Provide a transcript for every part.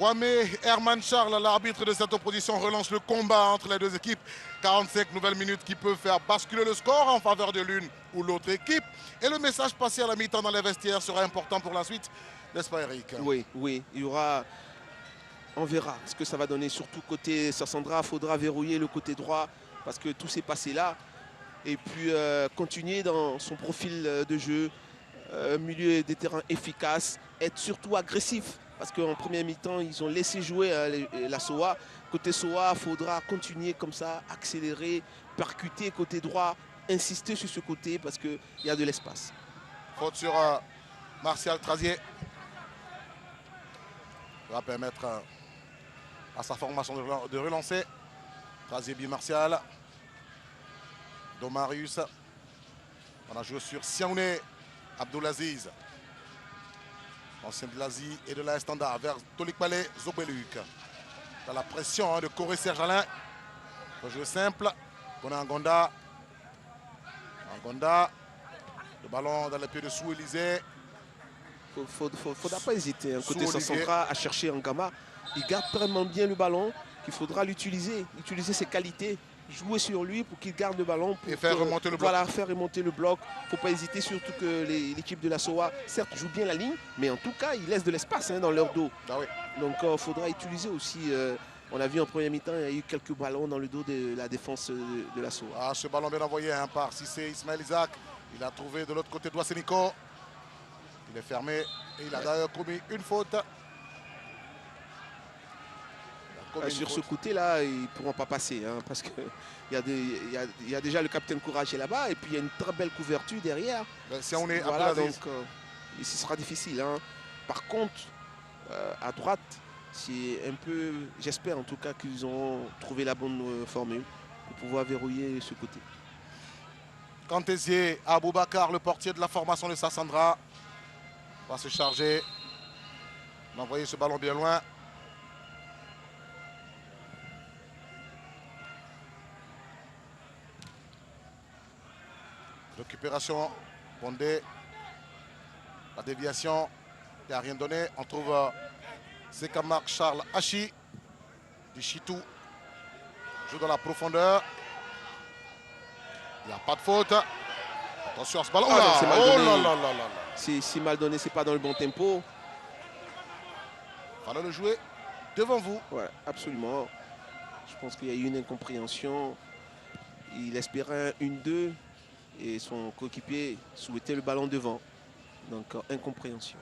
Kwame Herman Charles, l'arbitre de cette opposition, relance le combat entre les deux équipes. 45 nouvelles minutes qui peuvent faire basculer le score en faveur de l'une ou l'autre équipe. Et le message passé à la mi-temps dans les vestiaires sera important pour la suite, n'est-ce pas Eric? Oui, oui, il y aura... On verra ce que ça va donner, surtout côté Sassandra. Il faudra verrouiller le côté droit parce que tout s'est passé là. Et puis continuer dans son profil de jeu, milieu des terrains efficace, être surtout agressif. Parce qu'en première mi-temps, ils ont laissé jouer la SOA. Côté SOA, il faudra continuer comme ça, accélérer, percuter côté droit, insister sur ce côté parce qu'il y a de l'espace. Faute sur Martial Trazier. Ça va permettre à sa formation de relancer. Trazier Martial. Domarius. On a joué sur Siaouné Abdoulaziz. Ancien de l'Asie et de la Standard vers Tolikpale Zobeluk. Dans la pression de Corée Serge Alain. Le jeu simple. On a Angonda. Angonda. Le ballon dans les pieds de Sou-Élysée. Il ne faudra pas hésiter, côté Sassandra, à chercher Ngama. Il garde vraiment bien le ballon, qu'il faudra l'utiliser, utiliser ses qualités, jouer sur lui pour qu'il garde le ballon. Pour et faire remonter le bloc. Voilà, faire remonter le bloc. Il ne faut pas hésiter, surtout que l'équipe de la SOA, certes, joue bien la ligne, mais en tout cas, ils laissent de l'espace dans leur dos. Ah oui. Donc, il faudra utiliser aussi. On a vu en première mi-temps, il y a eu quelques ballons dans le dos de la défense de la SOA. Ah, ce ballon bien envoyé par Cissé Ismaël Isaac. Il a trouvé de l'autre côté Douassenico. Il est fermé et il a d'ailleurs commis une faute. Sur ce côté-là, ils ne pourront pas passer parce qu'il y a déjà le capitaine Courage là-bas et puis il y a une très belle couverture derrière. Ben, si on est voilà, donc ce sera difficile. Par contre, à droite, c'est un peu, j'espère en tout cas qu'ils ont trouvé la bonne formule pour pouvoir verrouiller ce côté. Cantésier, Aboubakar, le portier de la formation de Sassandra, va se charger d'envoyer ce ballon bien loin. Récupération, Bondé, la déviation, il n'y a rien donné. On trouve Sekamar Charles Hachi, du Chitou, joue dans la profondeur. Il n'y a pas de faute. Attention à ce ballon. C'est mal donné, c'est pas dans le bon tempo. Il fallait le jouer devant vous. Ouais, absolument. Je pense qu'il y a eu une incompréhension. Il espérait une 2 et son coéquipier souhaitait le ballon devant. Donc, incompréhension.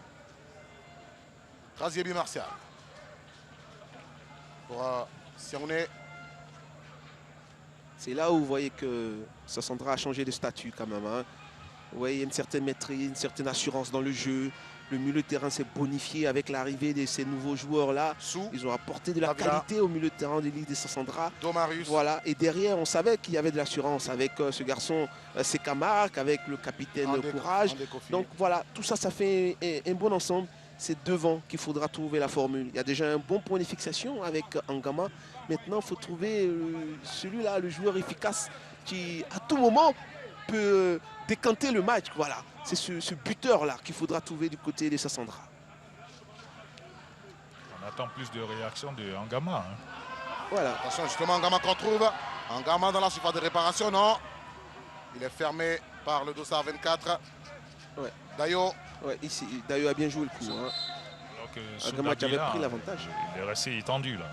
Trazier Martial. Pour Siaouné. C'est là où vous voyez que Sassandra a changé de statut quand même. Vous voyez, il y a une certaine maîtrise, une certaine assurance dans le jeu. Le milieu de terrain s'est bonifié avec l'arrivée de ces nouveaux joueurs-là. Ils ont apporté de la qualité au milieu de terrain de l'île de Sassandra. Domarius. Voilà. Et derrière, on savait qu'il y avait de l'assurance avec ce garçon Sekamark, avec le capitaine Courage. Donc voilà, tout ça, ça fait un bon ensemble. C'est devant qu'il faudra trouver la formule. Il y a déjà un bon point de fixation avec Ngama. Maintenant, il faut trouver celui-là, le joueur efficace qui, à tout moment, peut décanter le match. Voilà, c'est ce buteur-là qu'il faudra trouver du côté de Sassandra. On attend plus de réaction de Ngama. Voilà. Attention, justement, Ngama qu'on trouve. Ngama dans la surface de réparation, non. Il est fermé par le dossard 24. Ouais. Dayo. Ouais, ici, Dayo a bien joué le coup. Ngama qui avait pris l'avantage. Il est resté étendu là.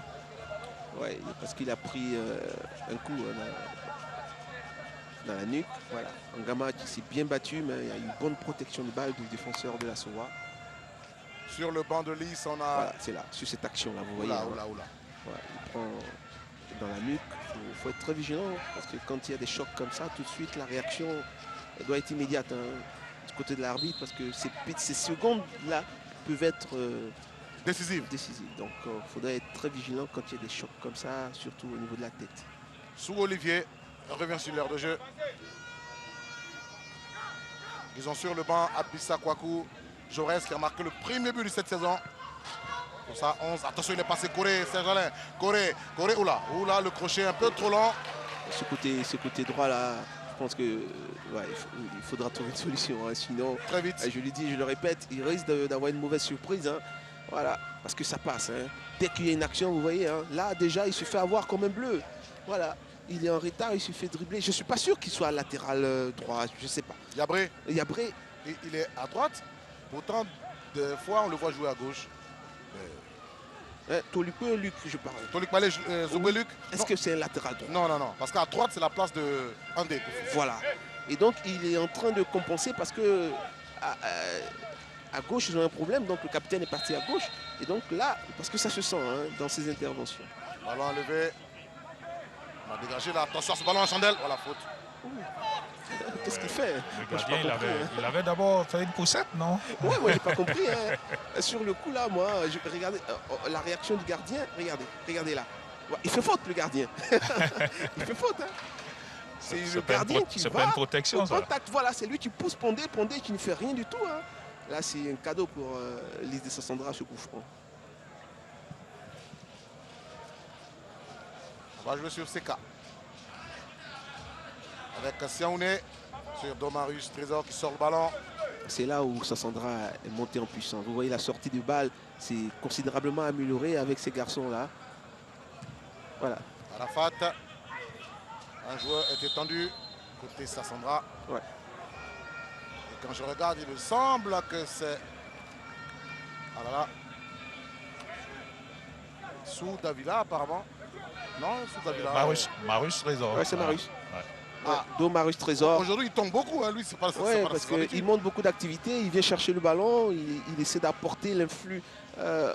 Ouais, parce qu'il a pris un coup dans la nuque. Voilà. Ngama qui s'est bien battu, mais il y a une bonne protection de balle du défenseur de la SOA. Sur le banc de Lys, on a... Voilà, c'est là, sur cette action-là, vous voyez. Oula. Ouais, il prend dans la nuque. Il faut être très vigilant, parce que quand il y a des chocs comme ça, tout de suite, la réaction elle doit être immédiate du côté de l'arbitre, parce que ces secondes-là peuvent être décisives. Donc, il faudrait être très vigilant quand il y a des chocs comme ça, surtout au niveau de la tête. Sou-Olivier revient sur l'heure de jeu. Ils ont sur le banc Abissa Kwaku, Jaurès qui a marqué le premier but de cette saison. Pour ça, 11. Attention, il est passé Corée, Serge-Alain. Corée, oula, le crochet un peu trop lent. Ce côté droit là, je pense que il faudra trouver une solution. Sinon, très vite. Je lui dis, je le répète, il risque d'avoir une mauvaise surprise. Voilà, parce que ça passe. Hein. Dès qu'il y a une action, vous voyez, hein, là déjà il se fait avoir comme un bleu. Voilà, il est en retard, il se fait dribbler. Je ne suis pas sûr qu'il soit latéral droit, je ne sais pas. Yabré, Yabré, il est à droite. Pourtant, des fois, on le voit jouer à gauche. Tolipo Luc, je parle. Tolic Malé, Zoubé Luc. Est-ce que c'est un latéral droit? Non, non, non. Parce qu'à droite, c'est la place de Andé. Voilà. Et donc, il est en train de compenser parce que à gauche, ils ont un problème. Donc, le capitaine est parti à gauche. Et donc là, parce que ça se sent hein, dans ses interventions. Ballon enlevé. On a dégagé là. Attention à ce ballon en chandelle. Voilà, faute. Qu'est-ce qu'il fait? Le gardien, il avait d'abord fait une poussette, non? Oui, moi, j'ai pas compris. Hein. Sur le coup, là, moi, regardez la réaction du gardien. Regardez là. Il fait faute, le gardien. Il fait faute. Hein. C'est le gardien qui va. C'est pas une protection, ça. Contact, voilà, c'est lui qui pousse Pondé. Pondé qui ne fait rien du tout. Hein. Là, c'est un cadeau pour l'Is de Sassandra, ce coup franc. On va jouer sur CK. Avec Siaouné sur Domarius Trésor qui sort le ballon. C'est là où Sassandra est monté en puissance. Vous voyez la sortie de balle, c'est considérablement amélioré avec ces garçons-là. Voilà. Arafat. Un joueur était tendu côté Sassandra. Ouais. Et quand je regarde, il me semble que c'est... Ah là là. Sous Davila apparemment. Non, sous Davila. Marius Trésor. Ouais, c'est Marius. Ouais. Ah. Do Marius Trésor. Aujourd'hui, il tombe beaucoup, hein, lui, c'est pas Ouais, parce qu'il montre beaucoup d'activité, il vient chercher le ballon, il essaie d'apporter l'influx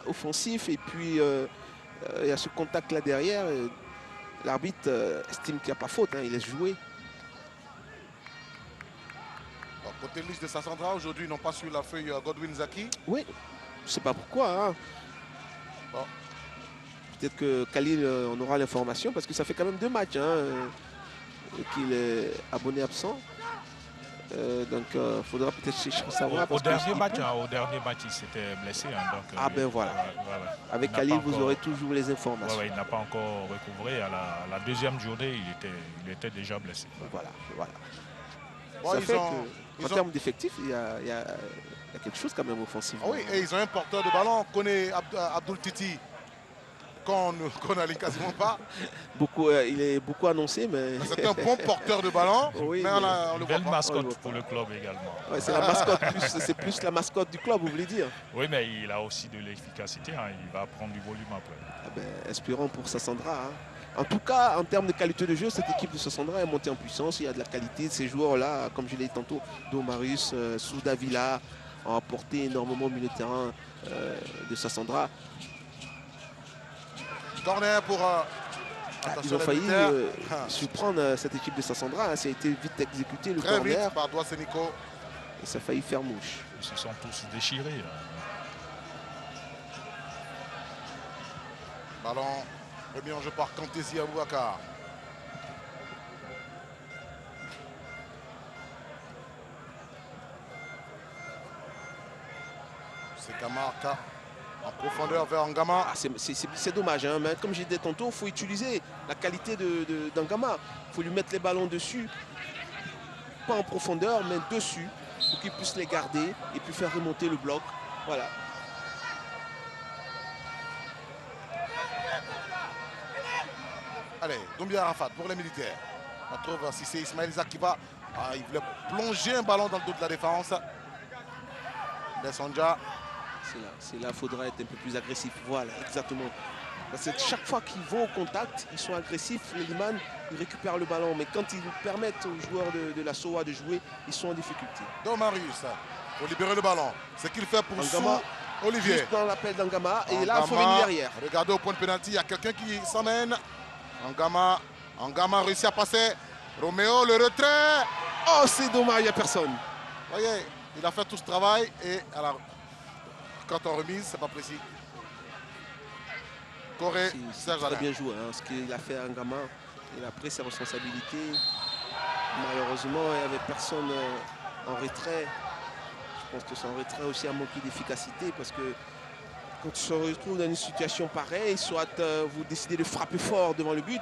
offensif et puis il y a ce contact là derrière. L'arbitre estime qu'il n'y a pas faute, hein, il laisse jouer. Bon, côté liste de Sassandra, aujourd'hui, ils n'ont pas su la feuille Godwin Zaki. Oui, je ne sais pas pourquoi. Hein. Bon. Peut-être que Khalil, on aura l'information parce que ça fait quand même 2 matchs. Hein, qu'il est abonné absent. Donc il faudra peut-être savoir. Au dernier match, il s'était blessé. Hein, donc, ben voilà. Avec Khalil, vous aurez toujours les informations. Il n'a pas encore recouvré. À la deuxième journée, il était déjà blessé. Voilà. Bon, ça fait qu'en termes d'effectifs, il y a quelque chose quand même offensivement. Ah oui, et ils ont un porteur de ballon. On connaît Abdul Titi. Qu'on n'aligne quasiment pas. Il est beaucoup annoncé, mais... C'est un bon porteur de ballon, oui, mais on le voit belle pas. mascotte pour le club également. Ouais, c'est la mascotte, c'est plus la mascotte du club, vous voulez dire? Oui, mais il a aussi de l'efficacité, hein. Il va prendre du volume après. Ah ben, espérons pour Sassandra. Hein. En tout cas, en termes de qualité de jeu, cette équipe de Sassandra est montée en puissance. Il y a de la qualité. Ces joueurs-là, comme je l'ai dit tantôt, Domarius, Soudavila, ont apporté énormément au milieu de terrain de Sassandra. Corner pour... ils ont failli surprendre cette équipe de Sassandra. Hein. Ça a été vite exécuté, le très corner. vite par Doissenico. Et ça a failli faire mouche. Ils se sont tous déchirés. Là. Ballon remis en jeu par Kantesi Aboubakar. C'est Kamarka. En profondeur vers Ngama. Ah, c'est dommage, hein, mais comme j'ai dit tantôt, il faut utiliser la qualité d'Angama. Il faut lui mettre les ballons dessus, pas en profondeur, mais dessus, pour qu'il puisse les garder et puis faire remonter le bloc. Voilà. Allez, Doumbia Arafat pour les militaires. On trouve si c'est Ismaël Isaac qui va. Ah, il voulait plonger un ballon dans le dos de la défense. Bessonja. C'est là qu'il faudra être un peu plus agressif. Voilà, exactement. Parce que chaque fois qu'ils vont au contact, ils sont agressifs. Les Liman, ils récupèrent le ballon. Mais quand ils permettent aux joueurs de la SOA de jouer, ils sont en difficulté. Domarius pour libérer le ballon. Ce qu'il fait pour Angama, Olivier. Juste dans l'appel d'Angama. Et là, il faut venir derrière. Regardez au point de pénalty, il y a quelqu'un qui s'emmène. Angama réussit à passer. Roméo, le retrait. Oh, c'est dommage, il n'y a personne. Vous voyez, il a fait tout ce travail et alors, quand on remise, c'est pas précis. Corée, Serge Alain. Très bien joué, hein, ce qu'il a fait à Angama. Il a pris ses responsabilités. Malheureusement, il n'y avait personne en retrait. Je pense que son retrait aussi a manqué d'efficacité parce que quand on se retrouve dans une situation pareille, soit vous décidez de frapper fort devant le but,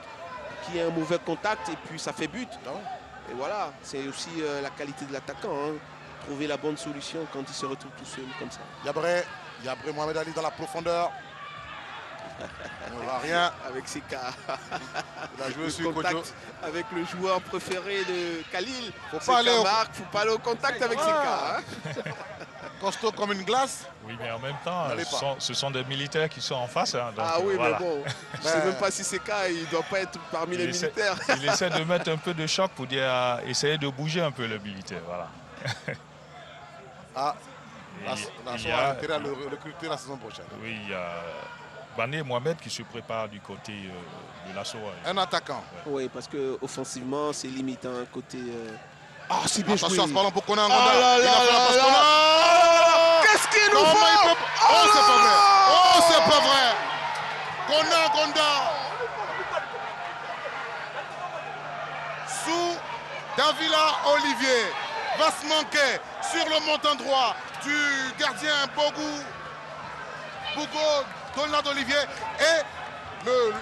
qu'il y ait un mauvais contact et puis ça fait but. Non. Et voilà, c'est aussi la qualité de l'attaquant. Hein. Trouver la bonne solution quand il se retrouve tout seul comme ça. Yabré Yabré Mohamed Ali dans la profondeur. On ne voit rien. Avec Seka. Il a joué Le sur contact Kojo. avec le joueur préféré de Khalil. Faut pas aller au... Faut pas aller au contact avec Seka. Hein. Costaud comme une glace. Oui, mais en même temps, N'allez pas. ce sont des militaires qui sont en face. Hein, donc, Ah oui, voilà. mais bon, je sais même pas si Seka, il doit pas être parmi les militaires. Il essaie de mettre un peu de choc pour dire, essayer de bouger un peu le militaire. Voilà. Ah, Et la il y Soa a- a intérêt à le recruter la saison prochaine. Oui, il y a Bané Mohamed qui se prépare du côté de la Soa. Un attaquant. Oui, parce que offensivement, c'est limite un côté. Ah, c'est bien Attention joué. à ce ballon pour Konan Oh Angonda. là Il a là fait la là passe là. Konan. Qu'est-ce qu'il nous Comment il faut? peut... Oh, c'est pas vrai. Oh, c'est pas vrai. Konan Angonda. Sous Davila Olivier. Va se manquer sur le montant droit du gardien Bogo Donald Olivier. Et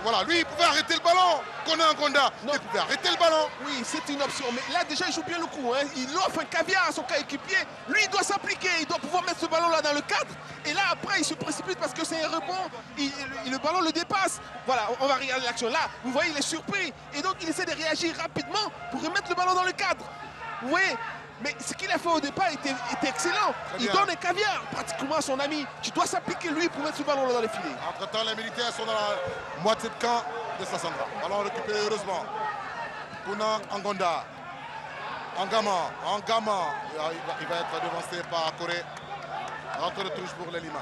voilà, lui, il pouvait arrêter le ballon. Konan Angonda, il pouvait arrêter le ballon. Oui, c'est une option. Mais là, déjà, il joue bien le coup. Hein. Il offre un caviar à son coéquipier. Lui, il doit s'appliquer. Il doit pouvoir mettre ce ballon-là dans le cadre. Et là, après, il se précipite parce que c'est un rebond. Le ballon le dépasse. Voilà, on va regarder l'action. Là, vous voyez, il est surpris. Et donc, il essaie de réagir rapidement pour remettre le ballon dans le cadre. Vous voyez? Mais ce qu'il a fait au départ était excellent. Il donne un caviar pratiquement à son ami. Tu dois s'appliquer lui pour mettre ce ballon-là dans les filets. Entre-temps, les militaires sont dans la moitié de camp de Sassandra. Ballon récupéré heureusement. Konan Angonda. Angama. Il va être devancé par Corée. Rentre de touche pour les Liman.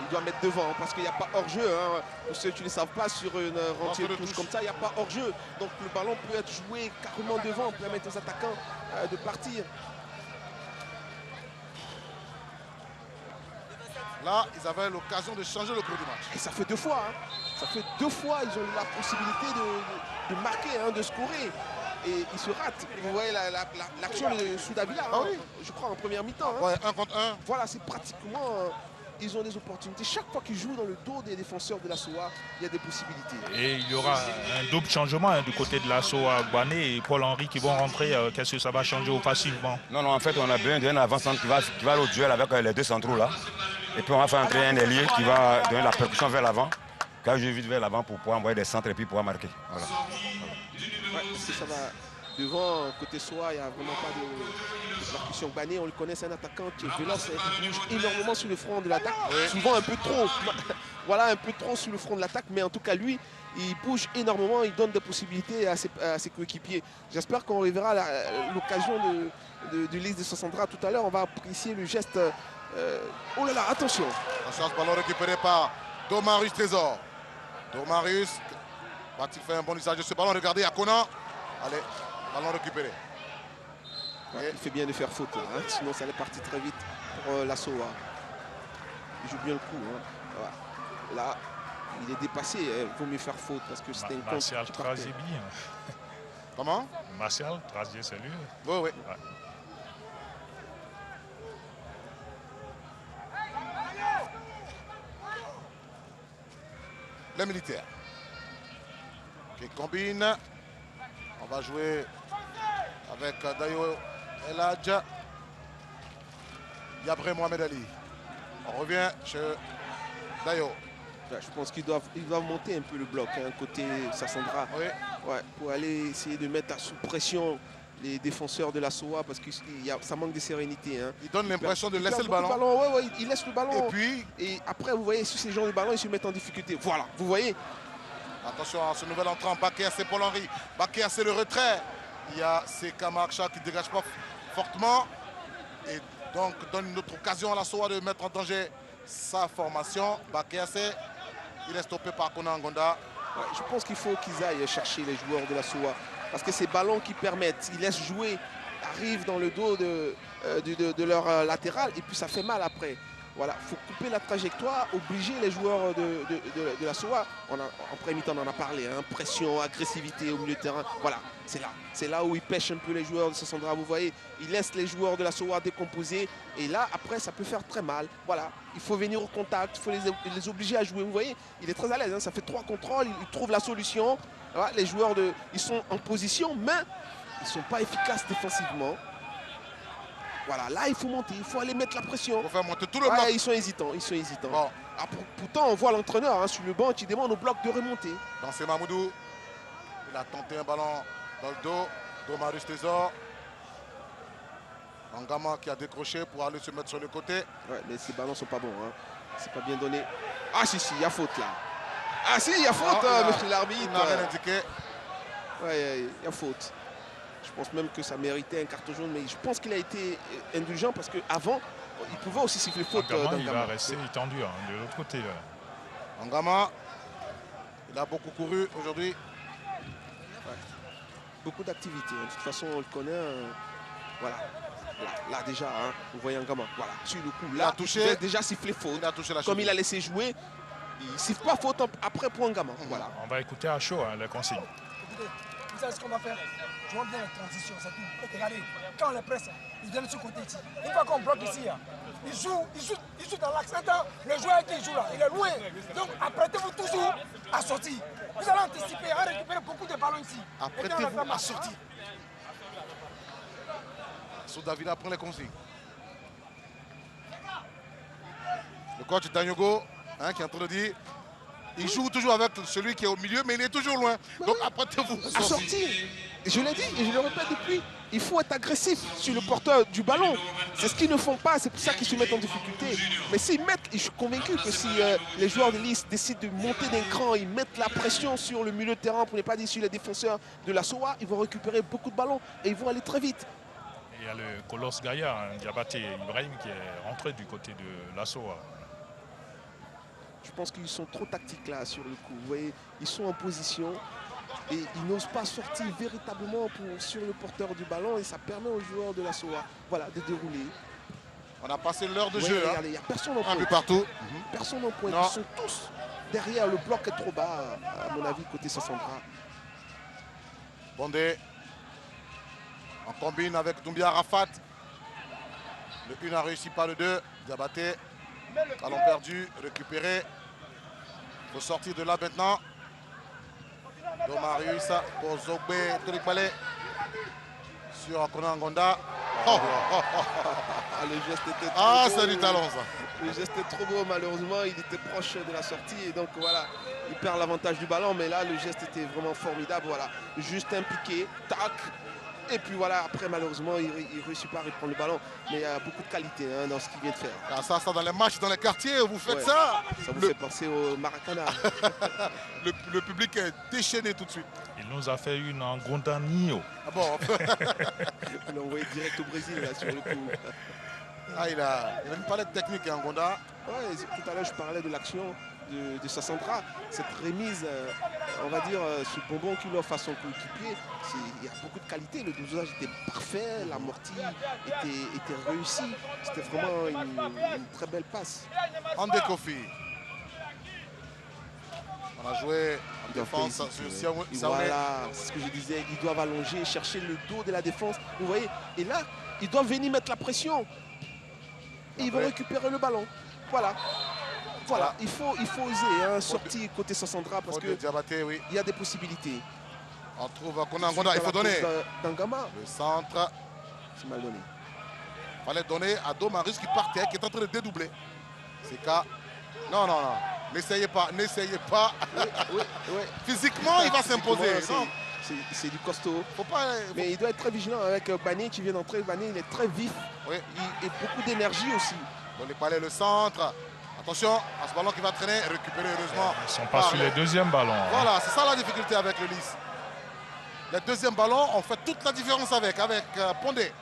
Il doit mettre devant parce qu'il n'y a pas hors-jeu. Hein. Pour ceux qui ne le savent pas, sur une rentrée de touche comme ça, il n'y a pas hors-jeu. Donc le ballon peut être joué carrément devant pour permettre aux attaquants de partir. Là, ils avaient l'occasion de changer le cours du match. Et ça fait 2 fois. Hein. Ça fait 2 fois ils ont eu la possibilité de marquer, hein, de scorer. Et ils se ratent. Vous voyez l'action de Soudavila, hein, oui. je crois en première mi-temps. Hein. Ouais, 1 contre 1. Voilà, c'est pratiquement... ils ont des opportunités. Chaque fois qu'ils jouent dans le dos des défenseurs de la SOA, il y a des possibilités. Et il y aura un double changement hein, du côté de la Soa, Bané et Paul-Henri qui vont rentrer. Qu'est-ce que ça va changer offensivement? Non, en fait, on a besoin d'un avant-centre qui va au duel avec les deux centraux là. Et puis on va faire entrer un ailier qui va donner la percussion vers l'avant. Quand je vite vers l'avant pour pouvoir envoyer des centres et puis pouvoir marquer. Voilà. Ouais, parce que ça va devant, côté SOA, il n'y a vraiment pas de percussion. Bané, on le connaît, c'est un attaquant qui est véloce, il bouge énormément sur le front de l'attaque. Souvent un peu trop. Voilà, un peu trop sur le front de l'attaque, mais en tout cas, lui, il bouge énormément, il donne des possibilités à ses coéquipiers. J'espère qu'on reverra l'occasion de l'Is de Sassandra tout à l'heure. On va apprécier le geste. Oh là là, attention. Attention à ce ballon récupéré par Domarius Trésor. Domarius va-t-il faire un bon usage de ce ballon? Regardez à Konan. Allez, ballon récupéré. Ouais, il fait bien de faire faute là, hein, sinon ça allait partir très vite pour la SOA. Il joue bien le coup. Hein. Ouais. Là, il est dépassé. Il vaut mieux faire faute parce que c'était une contre. Martial qui partait. Trazibi. Comment? Martial Trazier, c'est lui. Oui, oui. Ouais. Les militaires qui combinent. On va jouer avec Dayo Eladj. Yabré Mohamed Ali. On revient chez Dayo. Ouais, je pense qu'ils doivent monter un peu le bloc, hein, côté Sassandra. Oui. Ouais, pour aller essayer de mettre sous pression les défenseurs de la SOA parce que ça manque de sérénité. Hein. Il donne l'impression de Il laisser perd le ballon. beaucoup de ouais, il laisse le ballon. Et puis, Et après, vous voyez, sur ces genres de ballon, ils se mettent en difficulté. Voilà, vous voyez. attention à ce nouvel entrant. Baké c'est Paul-Henri. Baké c'est le retrait. Il y a Seka Marcha qui ne dégage pas fortement. Et donc donne une autre occasion à la SOA de mettre en danger sa formation. Baké il est stoppé par Konan Angonda. Ouais, je pense qu'il faut qu'ils aillent chercher les joueurs de la SOA. Parce que ces ballons qui permettent, ils laissent jouer, arrivent dans le dos de leur latéral et puis ça fait mal après. Voilà, il faut couper la trajectoire, obliger les joueurs de la SOA. En premier-temps, on en a parlé, hein, pression, agressivité au milieu de terrain. Voilà, c'est là où ils pêchent un peu les joueurs de Sassandra. Vous voyez, ils laissent les joueurs de la SOA décomposer. Et là, après, ça peut faire très mal. Voilà, il faut venir au contact, il faut les obliger à jouer. Vous voyez, il est très à l'aise, hein, ça fait 3 contrôles, il trouve la solution. Voilà, les joueurs, ils sont en position, mais ils ne sont pas efficaces défensivement. Voilà, là, il faut monter, il faut aller mettre la pression. Il faut faire monter tout le bloc. Ouais, ils sont hésitants, ils sont hésitants. Bon. Ah, pourtant, on voit l'entraîneur sur le banc qui demande au bloc de remonter. Dans ses Mamoudou. Il a tenté un ballon dans le dos d'Omarius Trésor. Angama qui a décroché pour aller se mettre sur le côté. Ouais, mais ces ballons sont pas bons. Hein. C'est pas bien donné. Ah si, il y a faute là. Ah si, il y a faute, monsieur l'arbitre. Il n'a rien indiqué. Ouais, il y a faute. Je pense même que ça méritait un carton jaune, mais je pense qu'il a été indulgent parce qu'avant, il pouvait aussi siffler faute. Angama, il va rester tendu de l'autre côté. Là. Angama, il a beaucoup couru aujourd'hui. Ouais. Beaucoup d'activités. De toute façon, on le connaît. Voilà. Là déjà, hein, vous voyez Angama. Voilà, sur le coup, là, il a touché. Déjà sifflé faute. Il a touché la Comme cheville. il a laissé jouer, il ne siffle pas faute après pour Angama. Voilà. On va écouter à chaud les consignes. Écoutez, vous savez ce qu'on va faire? Je vois bien la transition, c'est tout. Regardez, quand on les presse, ils viennent sur le côté ici. Une fois qu'on bloque ici, ils jouent dans l'axe. Le joueur qui joue là, il est loin. Donc apprêtez-vous toujours à sortir. Vous allez anticiper, à récupérer beaucoup de ballons ici. Apprêtez-vous à sortir. Davila prend les consignes. Le coach Danyogo, qui est en train de dire, il joue toujours avec celui qui est au milieu, mais il est toujours loin. Donc apprêtez-vous à sortir. Je l'ai dit et je le répète depuis, il faut être agressif sur le porteur du ballon. C'est ce qu'ils ne font pas, c'est pour ça qu'ils se mettent en difficulté. Mais s'ils mettent, et je suis convaincu que si les joueurs de Nice décident de monter d'un cran, ils mettent la pression sur le milieu de terrain, pour ne pas dire sur les défenseurs de la SOA, ils vont récupérer beaucoup de ballons et ils vont aller très vite. Il y a le Colosse Gaillard, Diabaté Ibrahim, qui est rentré du côté de l'assaut. Je pense qu'ils sont trop tactiques là sur le coup. Vous voyez, ils sont en position et ils n'osent pas sortir véritablement sur le porteur du ballon et ça permet aux joueurs de la SOA de dérouler. On a passé l'heure de Ouais, jeu. regardez, il n'y a personne en Un point. but partout. Personne en point. Non. Ils sont tous derrière. Le bloc est trop bas, à mon avis, côté Sassandra. Bondé. On combine avec Doumbia Arafat. Le 1 a réussi pas le 2. Diabaté. Ballon perdu, récupéré. Il faut sortir de là maintenant. Domarius pour Zogbe Tolikbale sur Konan Ngonda. Le geste était trop Ah, beau. c'est du talent ça. Le geste est trop beau, malheureusement. Il était proche de la sortie et donc voilà, il perd l'avantage du ballon. Mais là, le geste était vraiment formidable. Voilà, juste un piqué, tac. Et puis voilà, après malheureusement, il ne réussit pas à reprendre le ballon. Mais il y a beaucoup de qualité dans ce qu'il vient de faire. Ah, ça dans les matchs, dans les quartiers, vous faites Ouais. ça. Ça vous fait penser au Maracana. Le public est déchaîné tout de suite. Il nous a fait une en Gondanio. Ah bon. On l'a envoyé direct au Brésil là, sur le coup. Ah, il a une palette technique en Ngonda. Ouais, tout à l'heure, je parlais de l'action de Sassandra. Cette remise, on va dire, ce bonbon qu'il offre à son coéquipier, il y a beaucoup de qualité. Le dosage était parfait, l'amorti était réussi. C'était vraiment une très belle passe. Andé Kofi. On a joué en Ils doivent défense pas sur hésiter, Siaoui. Voilà, c'est ce que je disais. Ils doivent allonger, chercher le dos de la défense. Vous voyez, et là, ils doivent venir mettre la pression. Et ils vont récupérer le ballon. Voilà. Voilà, il faut oser sortir côté Sassandra parce que Diabaté, oui. il y a des possibilités. On trouve Konan Ngonda, il faut donner. D'Angama, Le centre. c'est mal donné. Il fallait donner à Domarius qui partait, qui est en train de dédoubler. C'est cas. Non. N'essayez pas. Oui. Physiquement, il va s'imposer. Effectivement, c'est du costaud. Faut pas. Mais il doit être très vigilant avec Bané qui vient d'entrer. Bané, il est très vif. Oui. Et beaucoup d'énergie aussi. Dans les palais, le centre. Attention à ce ballon qui va traîner, récupéré heureusement. Ils ne sont pas sur les deuxièmes ballons. Voilà, c'est ça la difficulté avec le Nice. Les deuxièmes ballons, on fait toute la différence avec Pondé.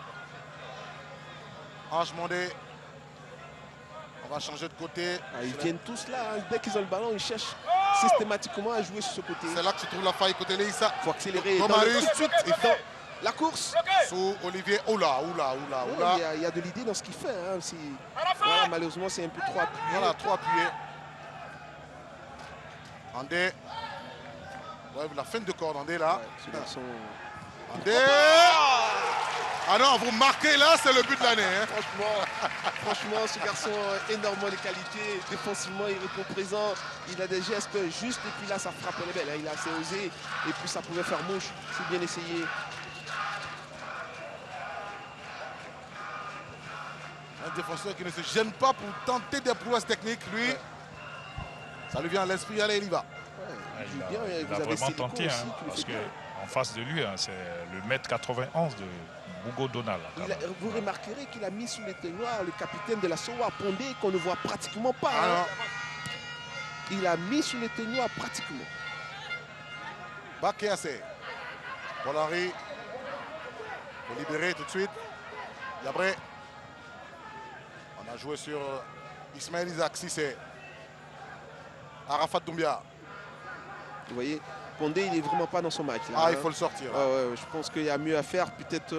Ange Mondé. On va changer de côté. Ils viennent tous là. Dès qu'ils ont le ballon, ils cherchent systématiquement à jouer sur ce côté. C'est là que se trouve la faille côté Leïssa. Il faut accélérer. Domarius, Tout de suite, dans la course. sous Olivier. Oula. Il y a de l'idée dans ce qu'il fait. Hein. Voilà, malheureusement, c'est un peu trop appuyé. Voilà, trop appuyé. Andé. Ouais, la fin de corde, Andé là. Ouais, ce garçon, Andé. Ah non, vous marquez là, c'est le but de l'année. Hein. franchement, ce garçon a énormément de qualités. Défensivement, il répond présent. Il a des gestes justes. Et puis là, ça frappe les belles. Il a assez osé. Et puis ça pouvait faire mouche. C'est bien essayé. un défenseur qui ne se gêne pas pour tenter des prouesses techniques. Lui, ouais. Ça lui vient à l'esprit, allez, il y va. Ouais, Il joue il bien, a vous avez vraiment Sélico tenté, aussi, hein, qui le parce fait bien. qu'en face de lui, hein, c'est le mètre 91 de Bougo Donald. Quand même. Vous remarquerez qu'il a mis sous les noir le capitaine de la SOA, Pondé, qu'on ne voit pratiquement pas. Ah Hein. non. Il a mis sous les noir pratiquement. Bakéassé. Paul-Henri. Faut libérer tout de suite. Yabré. On a joué sur Ismaël Isaac, Cissé. Arafat Doumbia. Vous voyez, Pondé, il n'est vraiment pas dans son match. Là, Ah, hein. il faut le sortir. Là. Ouais, je pense qu'il y a mieux à faire. Peut-être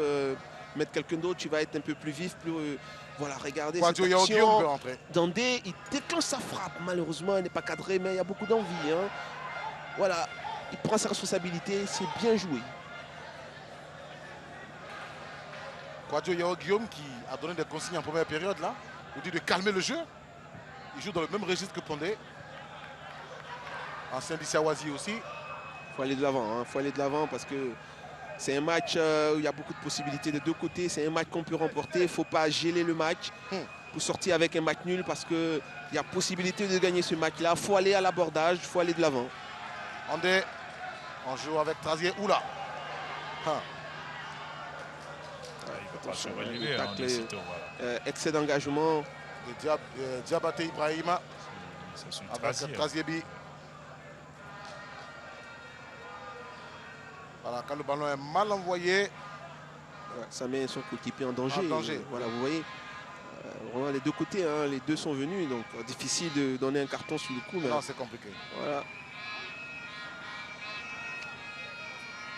mettre quelqu'un d'autre, tu vas être un peu plus vif, plus... voilà, regardez cette Guillaume peut action. rentrer. Dandé, il déclenche sa frappe. Malheureusement, il n'est pas cadré, mais il y a beaucoup d'envie. Hein. Voilà, il prend sa responsabilité, c'est bien joué. Guillaume qui a donné des consignes en première période, là. Il dit de calmer le jeu. Il joue dans le même registre que Pondé. Ancien d'Issiawazi aussi. Il faut aller de l'avant, hein. Faut aller de l'avant parce que c'est un match où il y a beaucoup de possibilités des deux côtés. C'est un match qu'on peut remporter. Il ne faut pas geler le match pour sortir avec un match nul parce qu'il y a possibilité de gagner ce match-là. Il faut aller à l'abordage, il faut aller de l'avant. Andé, on joue avec Trazier Oula. Il ne peut pas se relever, hein, tacle, de sitôt, voilà. excès d'engagement. Diabaté Ibrahima C'est sur avec Trazier. Traziebi. Voilà, quand le ballon est mal envoyé, Ouais, ça met son coéquipier en danger. En danger. Voilà, vous voyez. Vraiment les deux côtés, hein, les deux sont venus. Donc difficile de donner un carton sur le coup. Mais non, c'est compliqué. voilà.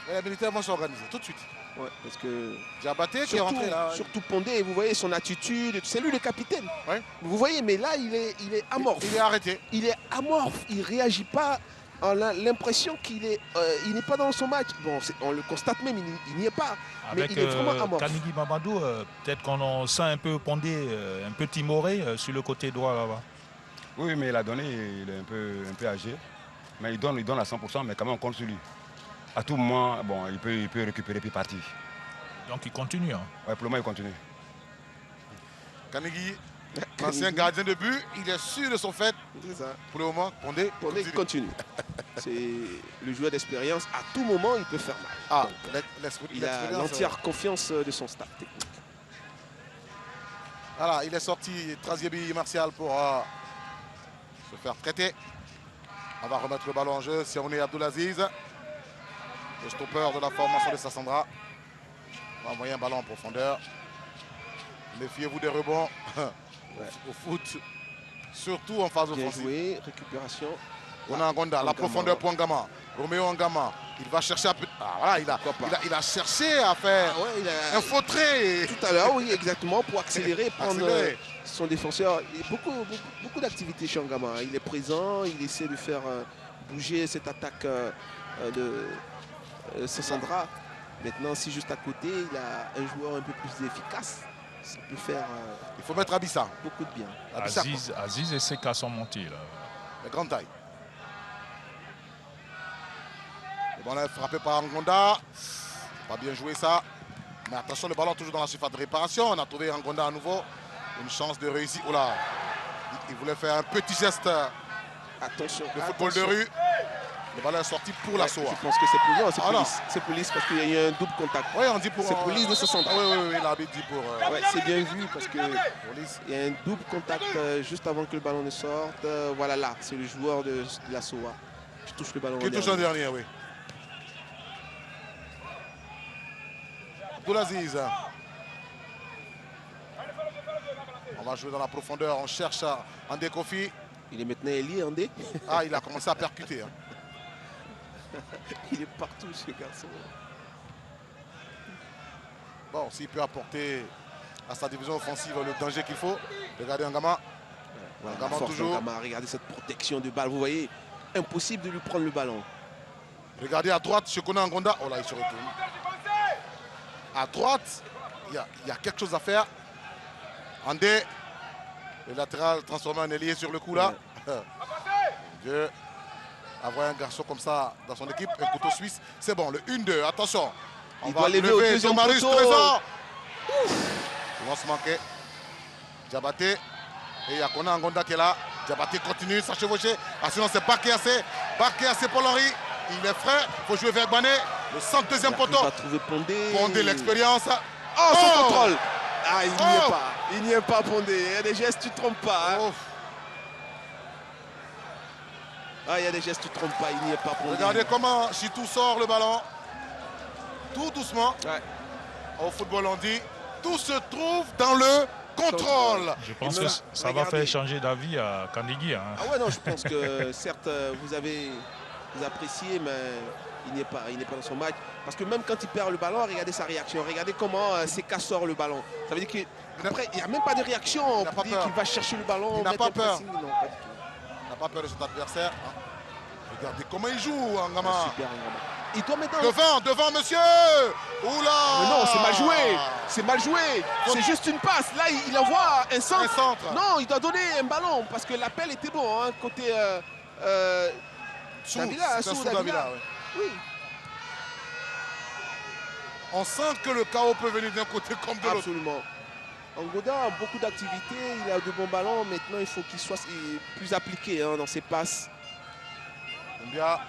Et les militaires vont s'organiser tout de suite. Ouais, parce que Diabaté qui est rentré là. surtout Pondé, vous voyez son attitude, c'est lui le capitaine. Ouais. Vous voyez, mais là il est amorphe. Il est arrêté. Il est amorphe, il ne réagit pas. On a l'impression qu'il n'est pas dans son match. Bon, on le constate même, il n'y est pas. Avec mais il est vraiment amorphe. Kanigui Mamadou, peut-être qu'on sent un peu Pondé, un peu timoré sur le côté droit là-bas. Oui, mais il a donné, il est un peu âgé. Mais il donne à 100%, mais quand même on compte sur lui. À tout moment, bon, il peut récupérer puis partir. Donc il continue. Hein. Ouais, pour le moment, il continue. Kanigui, ancien gardien de but, il est sûr de son fait. C'est ça. Pour le moment, Pondé Pondé continue. C'est le joueur d'expérience. À tout moment, il peut faire mal. Ah, Donc, il a l'expérience. l'entière confiance de son staff technique. Voilà, il est sorti, Traziebi Martial pour se faire traiter. On va remettre le ballon en jeu. Si on est Abdoulaziz, le stopper de la formation de Sassandra. On va envoyer un ballon en profondeur. Méfiez-vous des rebonds au foot, surtout en phase Bien offensive. joué, récupération. On a Angonda, la profondeur pour Ngama. Roméo Ngama, il va chercher à... Ah, voilà, il a cherché à faire un faux trait. Tout à l'heure, oui, exactement, pour accélérer, prendre Accélérer. son défenseur. Il y a beaucoup d'activités chez Ngama. Il est présent, il essaie de faire bouger cette attaque de Sassandra. Maintenant, si juste à côté, il a un joueur un peu plus efficace, ça peut faire Il faut mettre Abissa. beaucoup de bien. Abissa, Aziz et Seka sont montés là. la grande taille. Le ballon est frappé par Angonda. Pas bien joué ça. Mais attention, le ballon toujours dans la surface de réparation. On a trouvé Angonda à nouveau. Une chance de réussir. Oh là, il voulait faire un petit geste de Attention. football de rue. Le ballon est sorti pour la SOA. Je pense que c'est police. C'est Ah non. police. C'est police parce qu'il y a eu un double contact. Oui, on dit pour... C'est police de 60. Ah, oui, l'arbitre dit pour... Ouais, c'est bien vu parce que police. il y a un double contact juste avant que le ballon ne sorte. Voilà, là, c'est le joueur de la SOA qui touche le ballon. Qui touche en dernier, oui. Abdoulaziz. On va jouer dans la profondeur. On cherche Andé Kofi. Il est maintenant ailier, Andé. Ah, il a commencé à percuter. Hein. Il est partout, ce garçon. Bon, s'il peut apporter à sa division offensive le danger qu'il faut. Regardez Ngama. Voilà, Ngama la force toujours. d'Angama. Regardez cette protection de balle. Vous voyez, impossible de lui prendre le ballon. Regardez à droite, Chekona Angonda. Oh là, il se retourne. À droite, il y a quelque chose à faire. Andé, le latéral transformé en ailier sur le coup là. Dieu. Avoir un garçon comme ça dans son équipe, un couteau suisse, c'est bon. Le 1-2, attention. On Il va doit lever au deuxième Marius poteau. Trésor. Ils vont se manquer. Diabaté. Et il y a Kona Angonda qui est là. Diabaté continue, ça chevaucher. Ah, sinon c'est Bakéassé. Bakéassé Paul-Henri. Il est frais. Il faut jouer vers Bané. Le centre deuxième poteau. Il va trouver Pondé. Pondé l'expérience. Oh, son contrôle. Ah, il n'y est pas. Il n'y est pas, Pondé. Il y a des gestes, tu ne te trompes pas. Hein. Ah, il y a des gestes, tu ne te trompes pas. Il n'y est pas, Pondé. Regardez comment Chitou sort le ballon. Tout doucement. Ouais. Au football, on dit, tout se trouve dans le contrôle. Je pense que ça va faire changer d'avis à Kandigi. Hein. Ah ouais, non, je pense que certes, vous appréciez, mais il n'est pas dans son match. Parce que même quand il perd le ballon, regardez sa réaction. Regardez comment Seka sort le ballon. Ça veut dire qu'après, il n'y a même pas de réaction pour dire qu'il va chercher le ballon. Il n'a pas peur. Non, pas du tout. Il n'a pas peur de son adversaire. Regardez comment il joue, Angama. Super, Angama. Il doit mettre devant, monsieur. Oula. Mais non, c'est mal joué. C'est mal joué. C'est juste une passe. Là, il envoie un centre. Non, il doit donner un ballon parce que l'appel était bon, hein, côté Davila. Sous Davila, oui. On sent que le chaos peut venir d'un côté comme de l'autre. Absolument. Angoda a beaucoup d'activités, il a de bons ballons. Maintenant, il faut qu'il soit plus appliqué dans ses passes. Doumbia.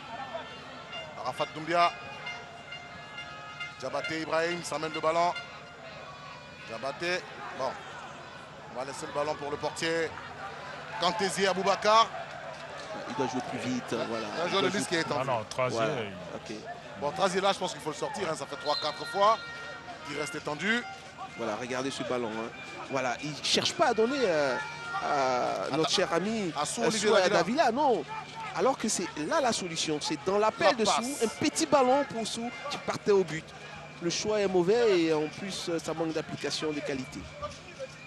Arafat Doumbia. Diabaté Ibrahim s'amène le ballon. Diabaté. Bon. On va laisser le ballon pour le portier. Kantézi Aboubakar. Il doit jouer plus vite. Voilà. Un joueur de liste qui est tendu. Non, Trazier. Voilà. Okay. Bon, Trazier là, je pense qu'il faut le sortir. Hein. Ça fait 3-4 fois qu'il reste étendu. Voilà, regardez ce ballon. Hein. Voilà, il ne cherche pas à donner à notre cher ami Davila, non. Alors que c'est là la solution. C'est dans l'appel dessous, un petit ballon pour Sou qui partait au but. Le choix est mauvais et en plus, ça manque d'application de qualité.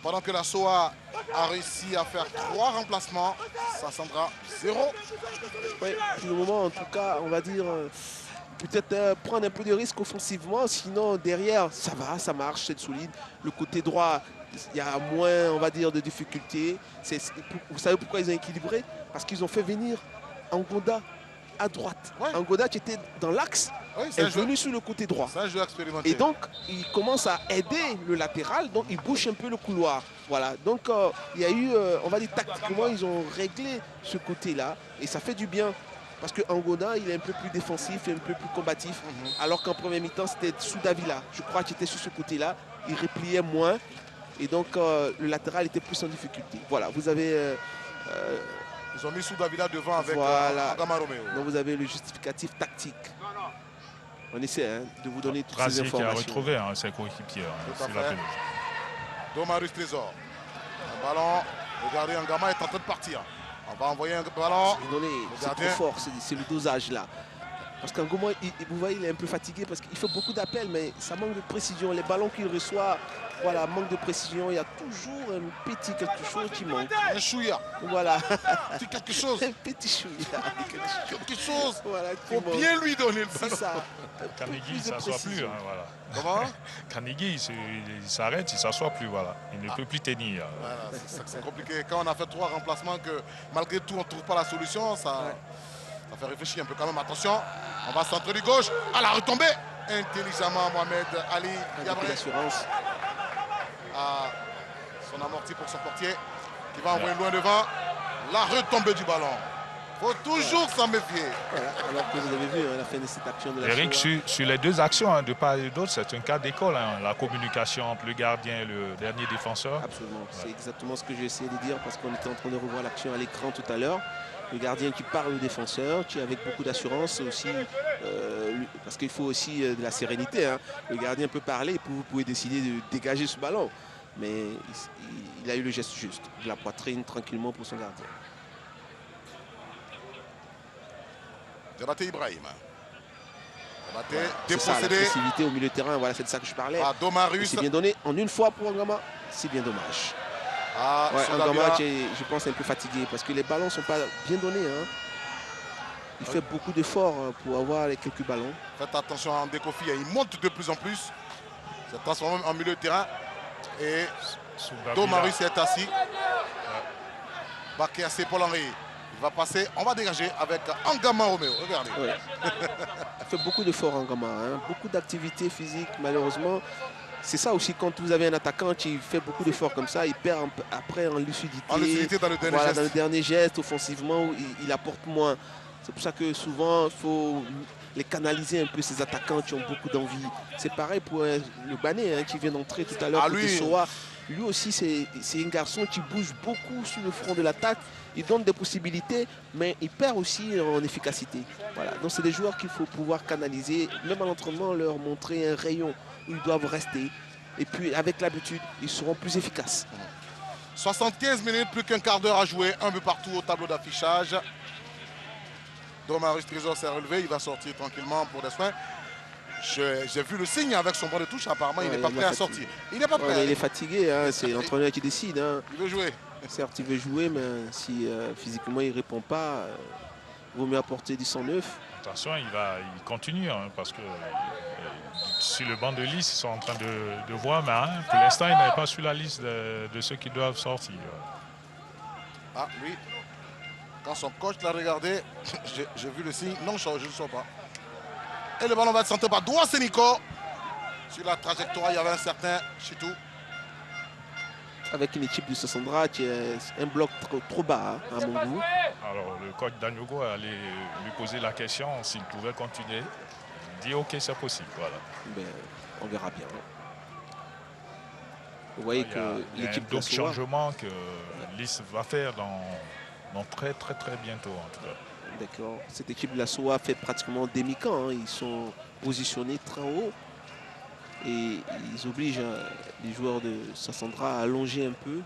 Pendant que la SOA a réussi à faire 3 remplacements, Sassandra 0. Oui, pour le moment, en tout cas, on va dire, peut-être prendre un peu de risque offensivement. Sinon, derrière, ça va, ça marche, c'est solide. Le côté droit, il y a moins, on va dire, de difficultés. Vous savez pourquoi ils ont équilibré? Parce qu'ils ont fait venir Angoda à droite. Ouais. Angoda qui était dans l'axe, est venu sur le côté droit. C'est un jeu expérimenté. Et donc, il commence à aider le latéral, donc il bouge un peu le couloir. Voilà, donc il y a eu, on va dire tactiquement, ils ont réglé ce côté-là et ça fait du bien. Parce que Angoda, il est un peu plus défensif et un peu plus combatif. Alors qu'en premier mi-temps, c'était Soudavila. Je crois qu'il était sur ce côté-là. Il repliait moins. Et donc, le latéral était plus en difficulté. Voilà, vous avez... ils ont mis Soudavila devant avec Angama Romeo. Donc, vous avez le justificatif tactique. On essaie de vous donner toutes ces informations. Qui a retrouvé ses coéquipiers. Domarus Trésor. Un ballon. Regardez, Angama est en train de partir. On va envoyer un ballon. C'est trop fort, c'est le dosage là. Parce qu'Angoma, vous voyez, il est un peu fatigué parce qu'il fait beaucoup d'appels, mais ça manque de précision. Les ballons qu'il reçoit, voilà, manque de précision. Il y a toujours un petit quelque chose qui manque. Un chouïa. Voilà. Petit quelque chose. Un petit chouïa. Quelque chose. Voilà, faut bien lui donner le ballon. C'est ça. Kanigi, il ne s'assoit plus. Hein, voilà. Comment? Kanigi, il s'arrête, il ne s'assoit plus. Voilà. Il ne peut plus tenir. Voilà, c'est compliqué. Quand on a fait 3 remplacements, que malgré tout, on ne trouve pas la solution, ça fait réfléchir un peu quand même. Attention, on va centrer du gauche. À la retombée. Intelligemment, Mohamed Ali Gabriel. Son amorti pour son portier qui va envoyer loin devant. La retombée du ballon. Il faut toujours s'en méfier. Voilà, alors que vous avez vu la fin de cette action de la Eric, sur les 2 actions, de part et d'autre, c'est un cas d'école. La communication entre le gardien et le dernier défenseur. Absolument. Ouais. C'est exactement ce que j'ai essayé de dire parce qu'on était en train de revoir l'action à l'écran tout à l'heure. Le gardien qui parle au défenseur, qui avec beaucoup d'assurance aussi, parce qu'il faut aussi de la sérénité. Hein. Le gardien peut parler et vous pouvez décider de dégager ce ballon. Mais il a eu le geste juste, de la poitrine tranquillement pour son gardien. Diabaté Ibrahim. Diabaté dépossédé. L'agressivité au milieu de terrain, voilà, c'est de ça que je parlais. Domarus. C'est bien donné en une fois pour Angama, c'est bien dommage. Angama, je pense, est un peu fatigué parce que les ballons ne sont pas bien donnés. Hein. Il fait beaucoup d'efforts pour avoir les quelques ballons. Faites attention à Ndekofi, il monte de plus en plus. Il s'est transformé en milieu de terrain. Et Domarus est assis. Bakéassé Paul-Henri. Il va passer, on va dégager avec Angama Romeo. Regardez. Ouais. Il fait beaucoup d'efforts Angama. Hein. Beaucoup d'activités physiques. Malheureusement, c'est ça aussi, quand vous avez un attaquant qui fait beaucoup d'efforts comme ça, il perd après en lucidité. En lucidité dans le dernier geste. Dans le dernier geste, offensivement, il apporte moins. C'est pour ça que souvent, il faut les canaliser un peu, ces attaquants qui ont beaucoup d'envie. C'est pareil pour le Bané qui vient d'entrer tout à l'heure, côté Soa. Lui aussi, c'est un garçon qui bouge beaucoup sur le front de l'attaque. Il donne des possibilités, mais il perd aussi en efficacité. Voilà. Donc, c'est des joueurs qu'il faut pouvoir canaliser, même à l'entraînement, leur montrer un rayon où ils doivent rester. Et puis, avec l'habitude, ils seront plus efficaces. 75 minutes, plus qu'un quart d'heure à jouer, un peu partout au tableau d'affichage. Domarius Trésor s'est relevé, il va sortir tranquillement pour des soins. J'ai vu le signe avec son banc de touche, apparemment il n'est pas prêt à sortir. Il n'est pas prêt. Il est fatigué, hein, c'est l'entraîneur qui décide. Hein. Il veut jouer. Certes, il veut jouer, mais si physiquement il ne répond pas, il vaut mieux apporter du 109. Attention, il continue, hein, parce que sur le banc de liste, ils sont en train de voir, mais hein, pour l'instant, il n'est pas sur la liste de ceux qui doivent sortir. Ah, lui, quand son coach l'a regardé, j'ai vu le signe, non, je ne sors pas. Et le ballon va être centré par Doua Sénico. Sur la trajectoire, il y avait un certain Chitou. Avec une équipe de Sassandra qui est un bloc trop bas, hein, à mon goût. Alors, le coach Danyogo allait lui poser la question s'il pouvait continuer. Il dit OK, c'est possible. Voilà. Ben, on verra bien. Vous voyez que l'équipe d'autres changements que Lys va faire dans très bientôt, en tout cas. D'accord. Cette équipe de la SOA fait pratiquement demi-camp. Hein. Ils sont positionnés très haut. Et ils obligent les joueurs de Sassandra à allonger un peu.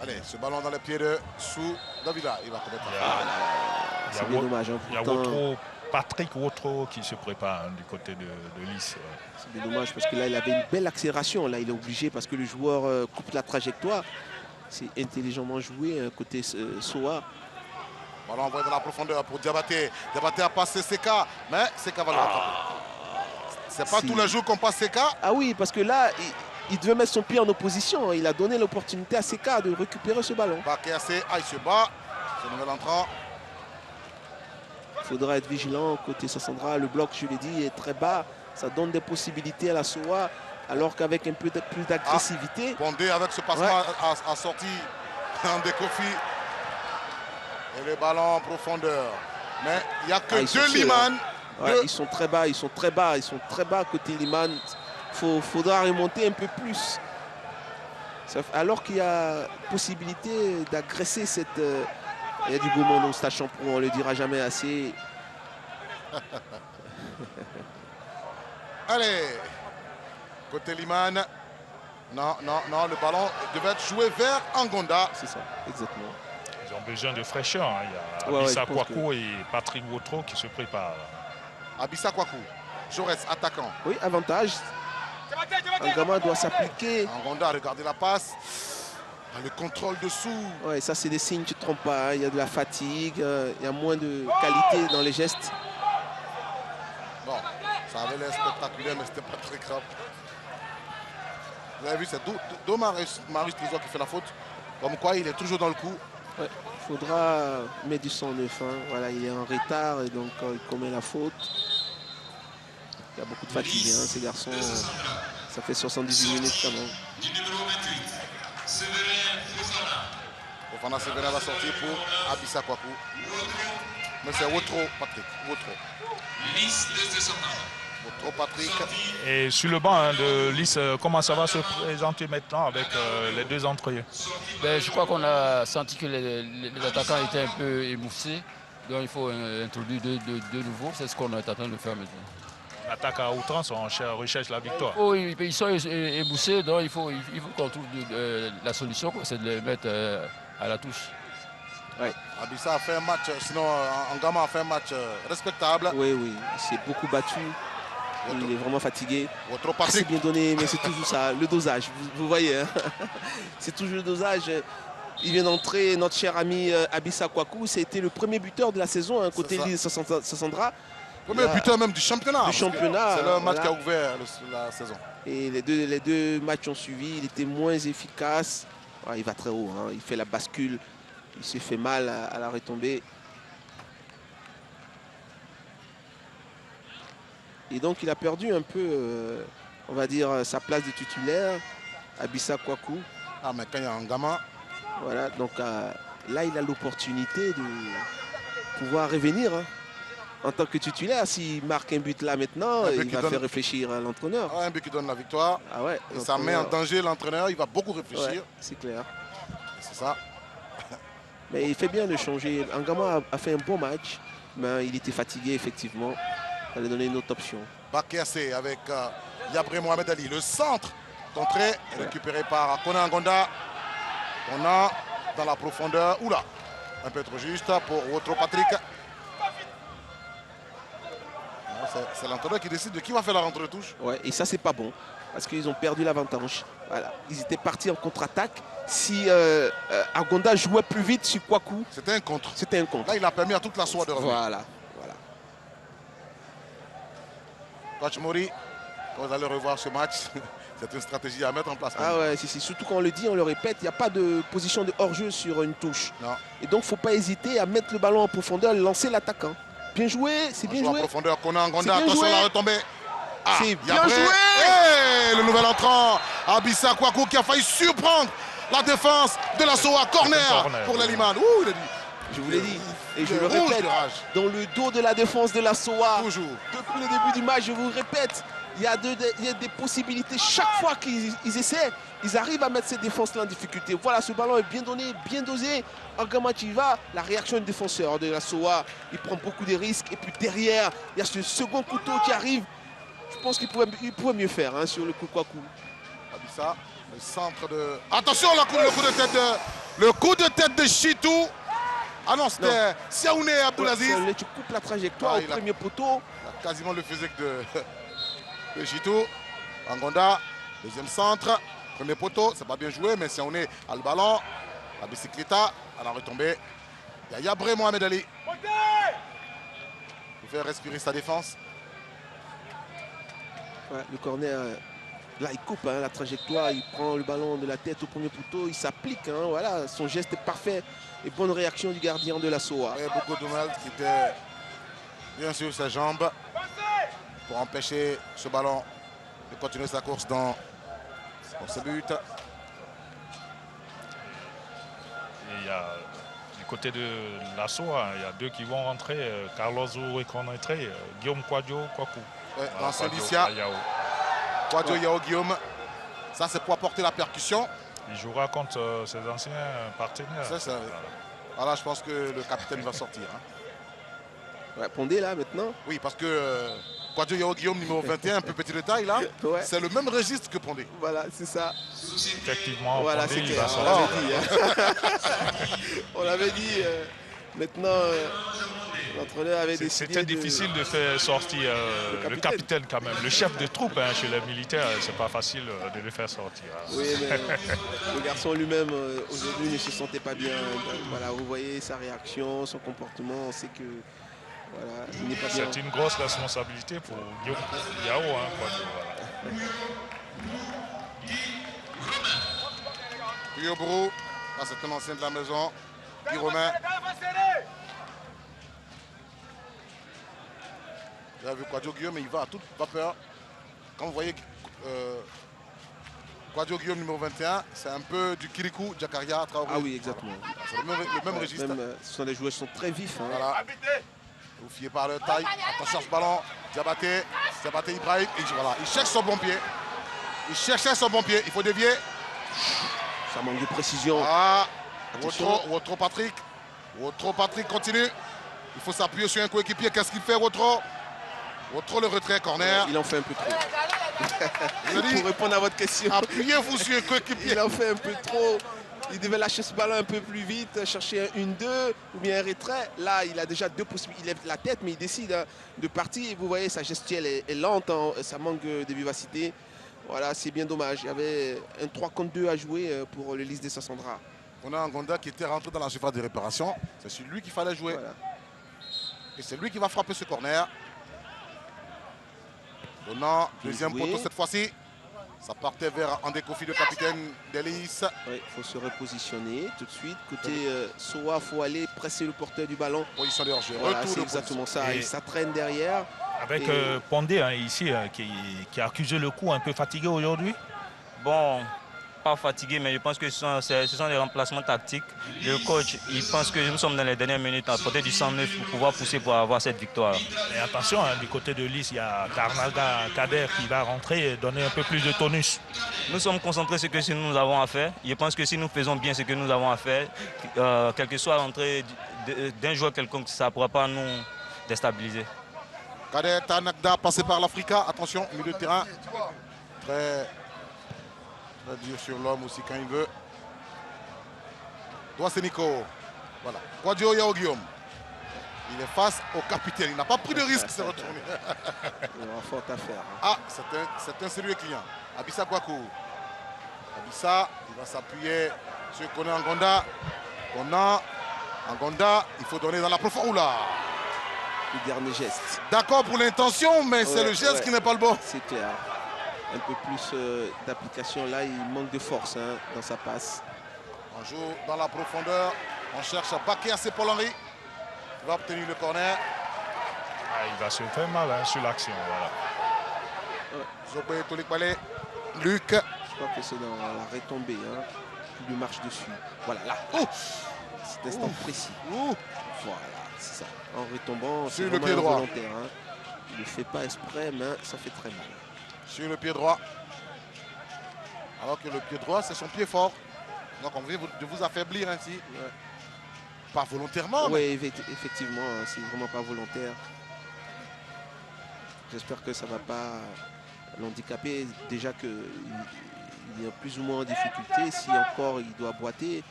Allez, ce ballon dans les pieds de Sou Davila. Il va commettre c'est bien dommage. Hein. Il y a Patrick Wotro qui se prépare du côté de Lys. C'est bien dommage parce que là, il avait une belle accélération. Là, il est obligé parce que le joueur coupe la trajectoire. C'est intelligemment joué côté Soa. Ballon envoyé dans la profondeur pour Diabaté. Diabaté a passé Seka, mais Seka va le rattraper. C'est pas tous les jours qu'on passe Seka. Ah oui, parce que là, il devait mettre son pied en opposition. Il a donné l'opportunité à Seka de récupérer ce ballon. Bakéassé, il se bat. Ce nouvel entrant. Il faudra être vigilant côté Sassandra. Le bloc, je l'ai dit, est très bas. Ça donne des possibilités à la SOA. Alors qu'avec un peu plus d'agressivité. Bondé avec ce passement à sortie en décofi. Et le ballon en profondeur. Mais il n'y a que deux Liman. Ils sont très bas, ils sont très bas côté Liman. Faudra remonter un peu plus. Alors qu'il y a possibilité d'agresser cette... il y a du beau monde au Stade Champroux, on ne le dira jamais assez. Allez. Côté Liman. Non, le ballon devait être joué vers Angonda. C'est ça, exactement. Ils ont besoin de fraîcheur. Hein. Il y a Abissa Kwaku et Patrick Wotro qui se préparent. Abissa Kwaku, Jaurès, attaquant. Oui, avantage. Angama doit s'appliquer. Angonda, regardez la passe. Le contrôle dessous. Oui, ça c'est des signes, tu ne te trompes pas. Hein. Il y a de la fatigue, il y a moins de qualité dans les gestes. Bon, ça avait l'air spectaculaire, mais c'était pas très grave. Vous avez vu, c'est Domarius Trésor qui fait la faute. Comme quoi, il est toujours dans le coup. Ouais, il faudra mettre du 109. Hein. Voilà, il est en retard et donc il commet la faute. Il y a beaucoup de fatigue, hein, ces garçons. Ça fait 78 minutes quand même. Fofana Sévérin va sortir pour Abissa Kwaku. Mais c'est Wotro, Patrick. Wotro. Wotro, Patrick. Et sur le banc de Lys, comment ça va se présenter maintenant avec les deux entrées? Je crois qu'on a senti que les attaquants étaient un peu émoussés. Donc il faut introduire de nouveau. C'est ce qu'on est en train de faire maintenant. L'attaque à outrance, on recherche la victoire. Oh, ils sont émoussés, donc il faut qu'on trouve la solution, c'est de les mettre à la touche. Ouais. Abissa a fait un match, sinon Angama a fait un match respectable. Oui, il s'est beaucoup battu. Il est vraiment fatigué. C'est bien donné, mais c'est toujours ça, le dosage. Vous voyez, hein. C'est toujours le dosage. Il vient d'entrer, notre cher ami Abissa Kwaku. C'était le premier buteur de la saison, hein, côté Lys Sassandra. Premier buteur même du championnat. C'est le match qui a ouvert la saison. Et les deux matchs ont suivi. Il était moins efficace. Il va très haut. Hein. Il fait la bascule. Il se fait mal à la retombée. Et donc il a perdu un peu, on va dire, sa place de titulaire. Abissa Kwaku. Ah, mais quand il y a un gamin, Voilà, donc là il a l'opportunité de pouvoir revenir hein, en tant que titulaire. S'il marque un but là maintenant, Un but il qui va donne- faire réfléchir l'entraîneur. un but qui donne la victoire, Ah ouais, et ça met en l'entraîneur, danger l'entraîneur, il va beaucoup réfléchir. ouais, c'est clair. C'est ça. Mais il fait bien de changer. Angama a fait un bon match, mais il était fatigué effectivement. Ça lui a donné une autre option. Bakiassé avec Yabré Mohamed Ali. Le centre contré, récupéré par Kona Angonda. On a dans la profondeur. Oula, un peu trop juste pour Wotro Patrick. C'est l'entraîneur qui décide de qui va faire la rentrée de touche. Ouais, et ça c'est pas bon parce qu'ils ont perdu l'avantage. Voilà. Ils étaient partis en contre-attaque. Si Angonda jouait plus vite sur Kwaku, C'était un contre. c'était un contre. Là, il a permis à toute la soie de revenir. Voilà, voilà. Coach Mori, quand vous allez revoir ce match, c'est une stratégie à mettre en place. Ah ouais, si, surtout quand on le dit, on le répète, il n'y a pas de position de hors-jeu sur une touche. Non. Et donc, il ne faut pas hésiter à mettre le ballon en profondeur, lancer l'attaquant. Bien joué, c'est bien Joue en joué. profondeur, Kona Angonda, C'est bien attention joué. à la retombée. Ah, C'est bien Yabré. joué. Et le nouvel entrant, Abissa Kwaku, qui a failli surprendre la défense de la SOA. Corner Corner, pour oui. Leliman. Ouh, il a dit. Je vous l'ai dit. Et je Le le rouge répète, de rage. dans le dos de la défense de la SOA, Toujours. depuis le début du match, je vous répète, il y a des possibilités. Chaque fois qu'ils essaient, ils arrivent à mettre ces défenses-là en difficulté. Voilà, ce ballon est bien donné, bien dosé. Angama Chiva, la réaction du défenseur de la SOA, il prend beaucoup de risques. Et puis derrière, il y a ce second couteau qui arrive. Je pense qu'il pourrait mieux faire hein, sur le coup Kwaku. Abissa, le centre de. Attention, le coup de tête de Chitou. Ah non, c'était Siaouné Abdoulaziz. Tu coupes la trajectoire Ah, au il a- premier poteau. Il a quasiment le physique de Chitou. Angonda, deuxième centre. Premier poteau, c'est pas bien joué, mais Siaouné a le ballon. La bicycleta, à la retombée. Il y a Yabré Mohamed Ali. Il fait respirer sa défense. Ouais, le corner, là il coupe hein, la trajectoire, il prend le ballon de la tête au premier poteau, il s'applique, hein, voilà, son geste est parfait et bonne réaction du gardien de la SOA. Il y a beaucoup de mal qui était bien sur ses jambes pour empêcher ce ballon de continuer sa course dans ce but. Et il y a du côté de l'assaut, hein, il y a deux qui vont rentrer, Carlos Zou et Konetré, Guillaume Kwadjo, Kwaku. Ouais, dans ce Kwadjo, Licia, Ayao. Kwadjo Yao Guillaume. Ça, c'est pour apporter la percussion. Il jouera contre ses anciens partenaires. Ça, ça- Voilà, je pense que le capitaine va sortir. Hein. Ouais, Pondé là maintenant. Oui, parce que Kwadjo Yao Guillaume, numéro 21, un peu petit de taille, là, Ouais. c'est le même registre que Pondé. Voilà, c'est ça. Effectivement, Voilà, Pondé, c'est il clair. va On sortir. l'avait dit. Hein. On l'avait dit. Maintenant, l'entraîneur avait décidé. C'était difficile de faire sortir le capitaine quand même. Le chef de troupe hein, chez les militaires, c'est pas facile de le faire sortir. Hein. Oui, mais le garçon lui-même aujourd'hui ne se sentait pas bien. Donc, voilà, vous voyez sa réaction, son comportement, on sait que voilà, il n'est pas bien. C'est une grosse responsabilité pour Guillaume Yao. Hein, Kwadjo, voilà. Guillaume Brou, c'est un ancien de la maison. Guy Romain. Vous avez vu Kwadjo Guillaume, il va à toute vapeur. Quand vous voyez Kwadjo Guillaume numéro 21, c'est un peu du Kirikou, Jakaria, Traoré. Ah oui, exactement. C'est le même Ouais, registre. même, ce sont des joueurs qui sont très vifs. Hein. Voilà. Vous fiez par leur taille. Attention à ce ballon. Diabaté Ibrahim. Et voilà. Il cherche son bon pied. Il cherchait son bon pied. Il faut dévier. Ça manque de précision. Ah, Attention. Wotro Patrick. Wotro Patrick continue. Il faut s'appuyer sur un coéquipier. Qu'est-ce qu'il fait, Wotro? Wotro le retrait, corner. Il en fait un peu trop. Je dis, Pour répondre à votre question, appuyez-vous sur un coéquipier. il en fait un peu trop. Il devait lâcher ce ballon un peu plus vite, chercher un 1-2 ou bien un retrait. Là, il a déjà deux possibilités. Il lève la tête, mais il décide hein, de partir. Et vous voyez, sa gestuelle est lente, hein, ça manque de vivacité. Voilà, c'est bien dommage. Il y avait un 3 contre 2 à jouer pour le Lys de Sassandra. On a Angonda qui était rentré dans la surface de réparation. C'est sur lui qu'il fallait jouer. Voilà. Et c'est lui qui va frapper ce corner. Donnant deuxième joué. poteau cette fois-ci. Ça partait vers Andé Kofi, le capitaine d'Hélice. Il faut se repositionner tout de suite. Côté SOA, il faut aller presser le porteur du ballon. Position de hors-jeu. Voilà, Retour c'est de exactement position. ça. Et- Et ça traîne derrière. Avec Pondé ici qui a accusé le coup, un peu fatigué aujourd'hui. Bon, pas fatigué, mais je pense que ce sont des remplacements tactiques. Le coach, il pense que nous sommes dans les dernières minutes à porter du 109 pour pouvoir pousser pour avoir cette victoire. Et attention, du côté de Lys, il y a Karnalga Kader qui va rentrer et donner un peu plus de tonus. Nous sommes concentrés sur ce que nous avons à faire. Je pense que si nous faisons bien ce que nous avons à faire, quelle que soit l'entrée d'un joueur quelconque, ça ne pourra pas nous déstabiliser. Kader Tanakda passé par l'Africa. Attention, milieu de terrain. Très dur sur l'homme aussi quand il veut. Douassenico. Voilà. Kwadjo Yao Guillaume. Il est face au capitaine. Il n'a pas pris de risque, s'est retourné. Il aura fort à faire. Ah, c'est un sérieux client. Abissa Kwaku. Abissa, il va s'appuyer sur Kona Angonda. Kona Angonda, il faut donner dans la profondeur. Le dernier geste. D'accord pour l'intention, mais c'est le geste qui n'est pas le bon. C'est clair. Un peu plus d'application là, il manque de force dans sa passe. On joue dans la profondeur. On cherche à baquer à Paul Henry. Il va obtenir le corner. Ah, il va se faire mal sur l'action. Voilà. Zobé Tolikbale. Luc. Je crois que c'est dans la retombée. Il lui marche dessus. Voilà, là. Cet instant précis. Voilà, c'est ça. En retombant, sur le pied droit. Volontaire. Il ne le fait pas exprès, mais ça fait très mal. Sur le pied droit. Alors que le pied droit, c'est son pied fort. Donc on vient de vous affaiblir ainsi. Ouais. Pas volontairement. Oui, mais... effectivement, c'est vraiment pas volontaire. J'espère que ça ne va pas l'handicaper. Déjà qu'il est plus ou moins en difficulté. Si encore il doit boiter,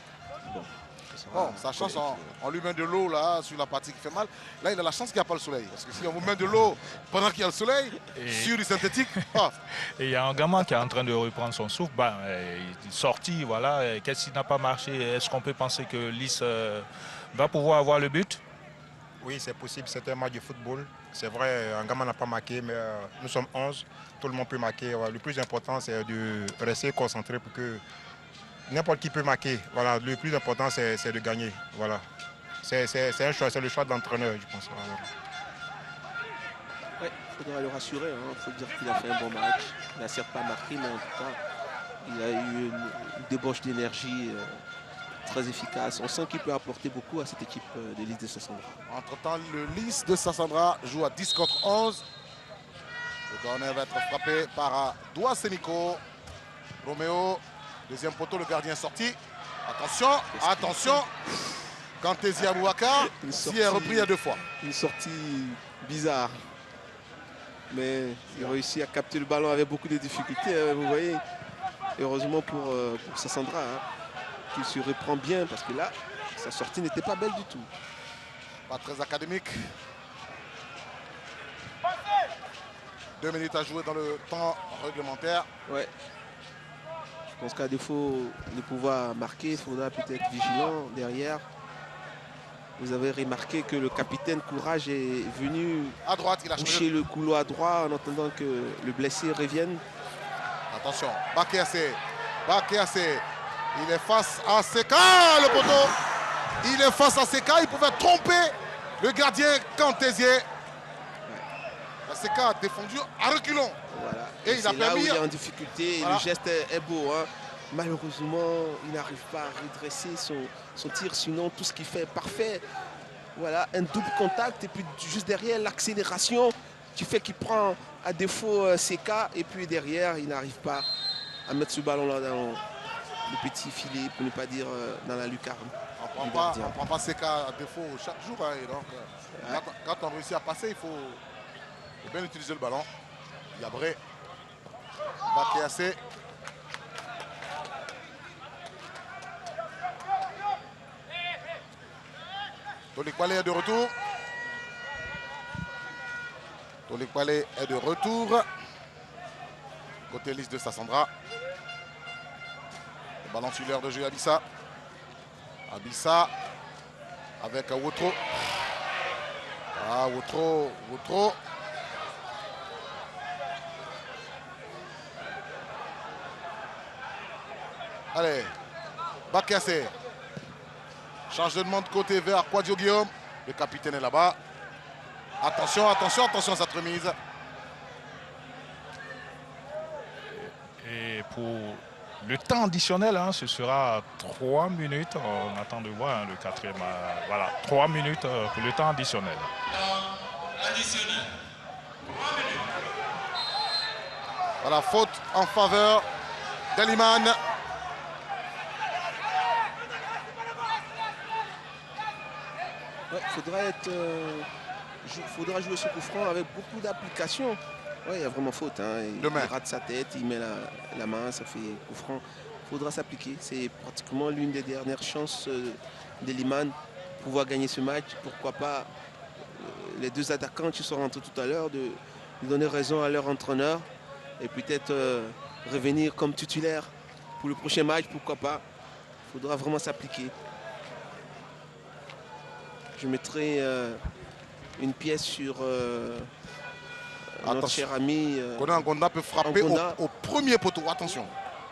bon, sachant on lui met de l'eau là sur la partie qui fait mal. Là, il a la chance qu'il n'y a pas le soleil. Parce que si on vous met de l'eau pendant qu'il y a le soleil, sur du synthétique. Et il y a un gamin qui est en train de reprendre son souffle. Il est sorti, voilà. Qu'est-ce qui n'a pas marché? Est-ce qu'on peut penser que Lys va pouvoir avoir le but? Oui, c'est possible. C'est un match de football. C'est vrai, un gamin n'a pas marqué, mais nous sommes 11. Tout le monde peut marquer. Le plus important, c'est de rester concentré pour que n'importe qui peut marquer. Voilà, le plus important, c'est de gagner. Voilà. C'est un choix, c'est le choix de l'entraîneur, je pense. Voilà. Ouais, il faudra le rassurer. Il faut dire qu'il a fait un bon match. Il n'a certes pas marqué, mais en tout cas, il a eu une débauche d'énergie très efficace. On sent qu'il peut apporter beaucoup à cette équipe de Lys de Sassandra. Entre-temps, le Lys de Sassandra joue à 10 contre 11. Le corner va être frappé par Douassenico. Roméo. Deuxième poteau, le gardien sorti. Attention, attention. Kantezi Abouakar, s'y est repris à 2 fois. Une sortie bizarre. Mais il réussit à capter le ballon avec beaucoup de difficultés. Vous voyez, heureusement pour Sassandra, qu'il se reprend bien. Parce que là, sa sortie n'était pas belle du tout. Pas très académique. 2 minutes à jouer dans le temps réglementaire. Ouais. Je pense qu'à défaut de pouvoir marquer, il faudra peut-être être vigilant derrière. Vous avez remarqué que le capitaine Courage est venu à droite, il a coucher le couloir droit en attendant que le blessé revienne. Attention, Bakéassé. Il est face à Seka, le poteau. Il est face à Seka, il pouvait tromper le gardien Kantezier. Seka a défendu à reculons. Voilà. Et il a là permis. où il est en difficulté, voilà. Le geste est beau. Malheureusement, il n'arrive pas à redresser son tir, sinon tout ce qu'il fait est parfait. Voilà, un double contact et puis juste derrière l'accélération qui fait qu'il prend à défaut Seka et puis derrière il n'arrive pas à mettre ce ballon là dans le petit filet, pour ne pas dire dans la lucarne. On ne prend pas Seka à défaut chaque jour. Et donc, quand on réussit à passer, il faut bien utiliser le ballon. Yabré, Bakéassé. Tolikbale est de retour. Est de retour. Côté Lys de Sassandra. Le ballon sur l'air de jeu Abissa. Abissa avec Wotro. Wotro. Allez, Bakéassé. Changement de côté vers Kwadjo Guillaume. Le capitaine est là-bas. Attention, attention, attention cette remise. Et pour le temps additionnel, hein, ce sera 3 minutes. On attend de voir hein, le quatrième. Voilà, 3 minutes pour le temps additionnel. Voilà, faute en faveur d'Eliman. Ouais, faudra jouer ce coup franc avec beaucoup d'application. Ouais, il y a vraiment faute. Hein. Il rate sa tête, il met la main, ça fait coup franc. Il faudra s'appliquer. C'est pratiquement l'une des dernières chances d'Eliman de pouvoir gagner ce match. Pourquoi pas les deux attaquants qui sont rentrés tout à l'heure de donner raison à leur entraîneur et peut-être revenir comme titulaire pour le prochain match. Pourquoi pas. Il faudra vraiment s'appliquer. Je mettrai une pièce sur notre cher ami. Kona Ngonda peut frapper au premier poteau. Attention.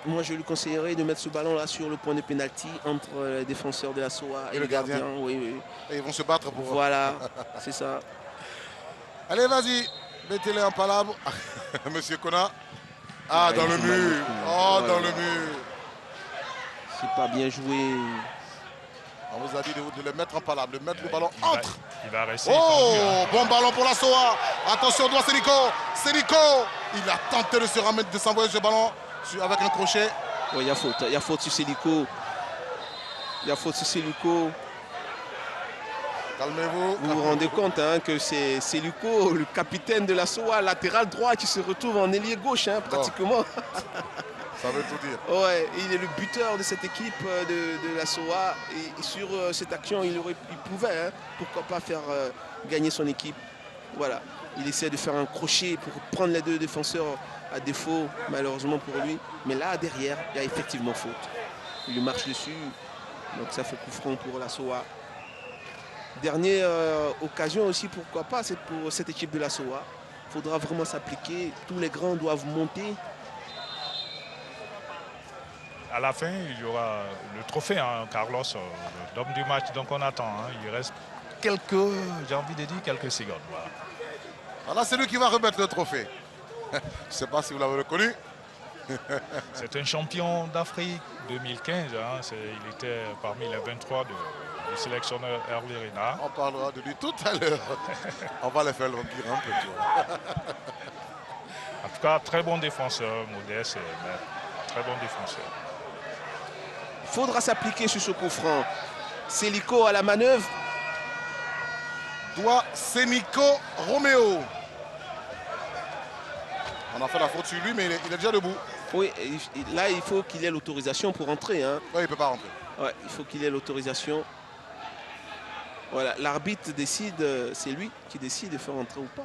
Moi, je lui conseillerais de mettre ce ballon-là sur le point de pénalty entre les défenseurs de la SOA et le gardien. Oui, oui. Et ils vont se battre pour... Voilà, c'est ça. Allez, vas-y. Mettez-les en palabre. Monsieur Kona. Ah, ouais, dans le mur. Oh, dans le mur. C'est pas bien joué. On vous a dit de les mettre en palabre, de mettre le ballon entre. Il va rester. Oh, hein. Bon ballon pour la SOA. Attention, doigt Sénico. Sénico. Il a tenté de se remettre, de s'envoyer ce ballon avec un crochet. Oui, il y a faute. Il y a faute sur Sénico. Il y a faute sur Sénico. Calmez-vous. Vous vous rendez compte hein, que c'est Sénico, le capitaine de la SOA, latéral droit, qui se retrouve en ailier gauche, hein, pratiquement. Oh. Ça veut tout dire. Ouais, il est le buteur de cette équipe de la SOA. Et sur cette action, il pouvait, hein, pourquoi pas faire gagner son équipe. Voilà, il essaie de faire un crochet pour prendre les deux défenseurs à défaut, malheureusement pour lui. Mais là, derrière, il y a effectivement faute. Il lui marche dessus, donc ça fait coup franc pour la SOA. Dernière occasion aussi, pourquoi pas, c'est pour cette équipe de la SOA. Il faudra vraiment s'appliquer. Tous les grands doivent monter. À la fin, il y aura le trophée, hein, Carlos, l'homme du match. Donc on attend. Hein. Il reste quelques, j'ai envie de dire, quelques secondes. Voilà. Voilà, c'est lui qui va remettre le trophée. Je ne sais pas si vous l'avez reconnu. C'est un champion d'Afrique 2015. Hein. Il était parmi les 23 du sélectionneur Hervé Renard. On parlera de lui tout à l'heure. On va les faire le remplir un peu. En tout cas, très bon défenseur, modeste, très bon défenseur. Il faudra s'appliquer sur ce coup franc. Sénico à la manœuvre. Doigt Sénico Roméo. On a fait la faute sur lui, mais il est déjà debout. Oui, là, il faut qu'il ait l'autorisation pour entrer. Hein. Oui, il ne peut pas rentrer. Ouais, il faut qu'il ait l'autorisation. Voilà, l'arbitre décide, c'est lui qui décide de faire entrer ou pas.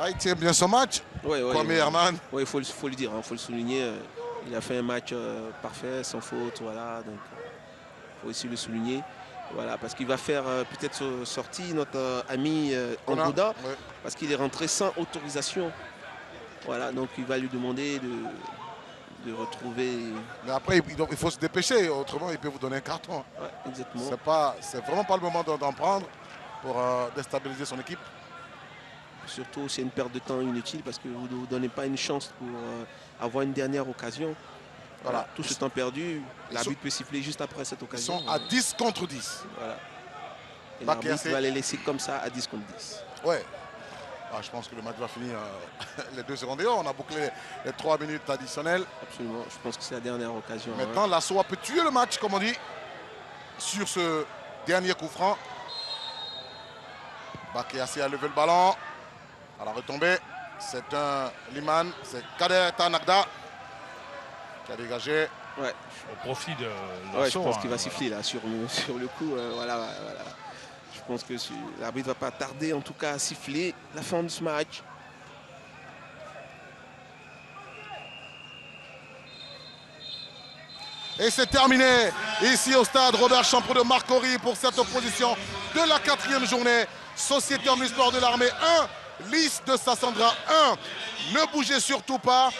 Ah, il tient bien son match. Ouais, Kwame Herman. Oui, il faut le dire, il faut le souligner. Il a fait un match parfait, sans faute. Voilà, donc il faut aussi le souligner. Voilà, parce qu'il va faire peut-être sortir notre ami Angoda, ouais. Parce qu'il est rentré sans autorisation. Voilà, donc il va lui demander de retrouver. Mais après, il faut se dépêcher, autrement il peut vous donner un carton. Ouais, exactement. C'est vraiment pas le moment d'en prendre pour déstabiliser son équipe. Surtout, c'est une perte de temps inutile parce que vous ne vous donnez pas une chance pour avoir une dernière occasion. Voilà, tout ce temps perdu, l'arbitre peut siffler juste après cette occasion. Ils sont à 10 contre 10. Voilà. Et l'arbitre va les laisser comme ça à 10 contre 10. Ouais. Ah, je pense que le match va finir les 2 secondes. On a bouclé les 3 minutes additionnelles. Absolument, je pense que c'est la dernière occasion. Maintenant, la SOA peut tuer le match, comme on dit, sur ce dernier coup franc. Bakiassi a levé le ballon. À la retombée, c'est un Liman, c'est Kader Tanagda qui a dégagé. Ouais. Au profit de la je pense qu'il va siffler là sur le coup. Voilà. Je pense que l'arbitre ne va pas tarder en tout cas à siffler la fin de ce match. Et c'est terminé ici au stade Robert Champrou de Marcory pour cette opposition de la 4e journée. Société Omnisport de l'Armée 1, Lys de Sassandra 1. Ne bougez surtout pas.